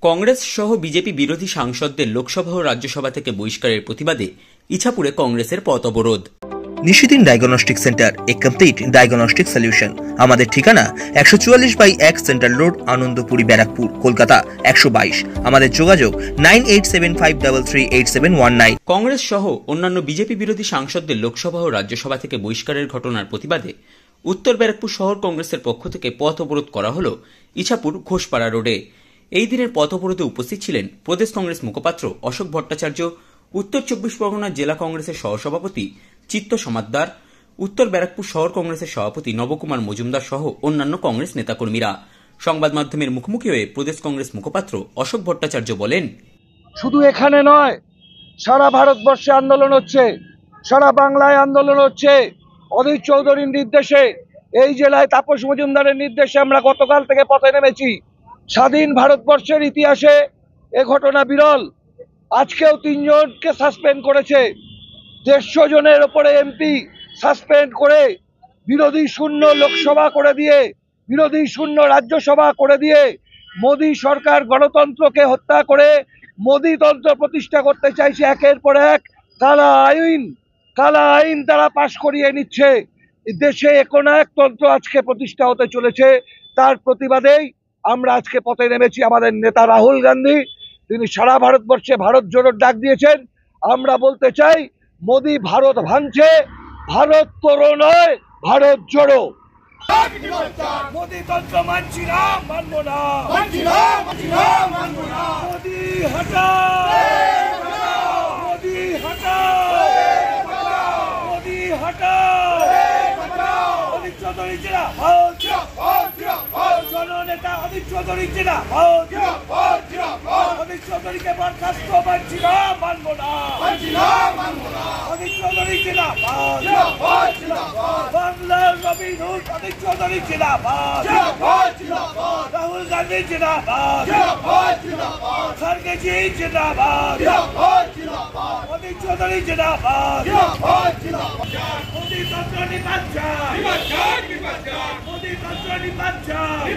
কংগ্রেস সহ বিজেপি বিরোধী সাংসদদের লোকসভা ও রাজ্যসভা থেকে বহিষ্কারের প্রতিবাদে ইছাপুরে কংগ্রেসের পথ অবরোধ। নিশিদিন ডায়াগনস্টিক সেন্টার, এ কমপ্লিট ডায়াগনস্টিক সলিউশন। আমাদের ঠিকানা 144/1 সেন্ট্রাল রোড, আনন্দপুরি, ব্যারাকপুর, কলকাতা 122। আমাদের যোগাযোগ 9875338719। কংগ্রেস সহ অন্যান্য বিজেপি বিরোধী সাংসদদের লোকসভা ও রাজ্যসভা থেকে বহিষ্কারের ঘটনার প্রতিবাদে উত্তর ব্যারাকপুর শহর কংগ্রেসের পক্ষ থেকে পথ অবরোধ করা হল ইছাপুর ঘোষপাড়া রোডে। এই দিনের পথ অবরোধে উপস্থিত ছিলেন প্রদেশ কংগ্রেস মুখপাত্র অশোক ভট্টাচার্য, উত্তর 24 পরগনা জেলা কংগ্রেসের সহসভাপতি চিত্ত সমাদ্দার, উত্তর ব্যারাকপুর শহর কংগ্রেসের সভাপতি নবকুমার মজুমদার সহ অন্যান্য কংগ্রেস নেতাকর্মীরা। সংবাদ মাধ্যমের মুখোমুখি হয়ে প্রদেশ কংগ্রেস মুখপাত্র অশোক ভট্টাচার্য বলেন, শুধু এখানে নয়, সারা ভারতবর্ষে আন্দোলন হচ্ছে, সারা বাংলায় আন্দোলন হচ্ছে। অধীর চৌধুরীর নির্দেশে, এই জেলায় তাপস মজুমদারের নির্দেশে আমরা গতকাল থেকে পথে নেমেছি। স্বাধীন ভারতবর্ষের ইতিহাসে এ ঘটনা বিরল। আজকেও 3 জনকে সাসপেন্ড করেছে। 150 জনের ওপরে এমপি সাসপেন্ড করে, বিরোধী শূন্য লোকসভা করে দিয়ে, বিরোধী শূন্য রাজ্যসভা করে দিয়ে মোদী সরকার গণতন্ত্রকে হত্যা করে মোদীতন্ত্র প্রতিষ্ঠা করতে চাইছে। একের পর এক কালা আইন তারা পাশ করিয়ে নিচ্ছে। দেশে একনায়কতন্ত্র আজকে প্রতিষ্ঠা হতে চলেছে। তার প্রতিবাদেই আমরা আজকে পথে নেমেছি। আমাদের নেতা রাহুল গান্ধী, তিনি সারা ভারতবর্ষে ভারত জোড়োর ডাক দিয়েছেন। আমরা বলতে চাই, মোদী ভারত ভাঙছে, ভারত তোড়ো নয়, ভারত জোড়ো। মোদীতন্ত্র মানছি না, মানবো না। মোদী হটাও, মোদী হটাও, মোদী হটাও। অধীর চৌধুরী জিন্দাবাদ, জননেতা অধীর চৌধুরী জিন্দাবাদ। অধীর চৌধুরীকে বরখাস্ত মানছি না, মানবো না। অধীর চৌধুরী জিন্দাবাদ, বাংলার রবিন হুড অধীর চৌধুরী জিন্দাবাদ, রাহুল গান্ধী জিন্দাবাদ, খড়গে জি জিন্দাবাদ, অধীর চৌধুরী জিন্দাবাদ। মোদীতন্ত্র নিপাত চাই, মোদীতন্ত্র নিপাত চাই।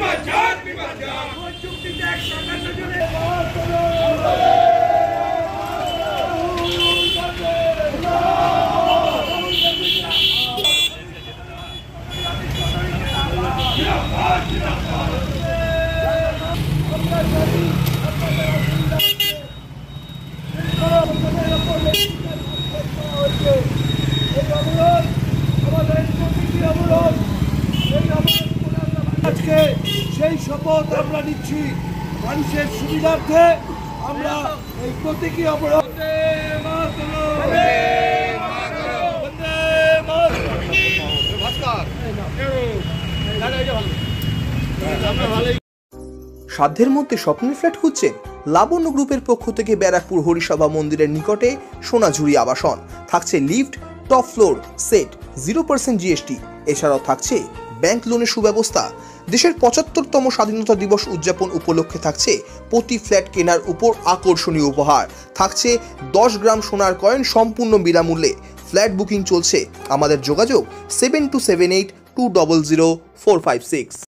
চুক্তিতে 151 জনের আজকে সেই শপথ আমরা নিচ্ছি। মানুষের সুবিধার্থে আমরা এই প্রতীকী অবরোধ সাধ্যের মধ্যে স্বপ্নের ফ্ল্যাট খুঁজছেন? লাবণ্য গ্রুপের পক্ষ থেকে ব্যারাকপুর হরিসভা মন্দিরের নিকটে সোনাঝুরি আবাসন। থাকছে lift, top floor set, 0% GST। এছাড়াও থাকছে ব্যাংক লোনের সুব্যবস্থা। দেশের 75তম স্বাধীনতা দিবস উদযাপন উপলক্ষে থাকছে প্রতি ফ্ল্যাট কেনার উপর আকর্ষণীয় উপহার। থাকছে 10 গ্রাম সোনার কয়েন সম্পূর্ণ বিনামূল্যে। ফ্ল্যাট বুকিং চলছে। আমাদের যোগাযোগ 7278200456।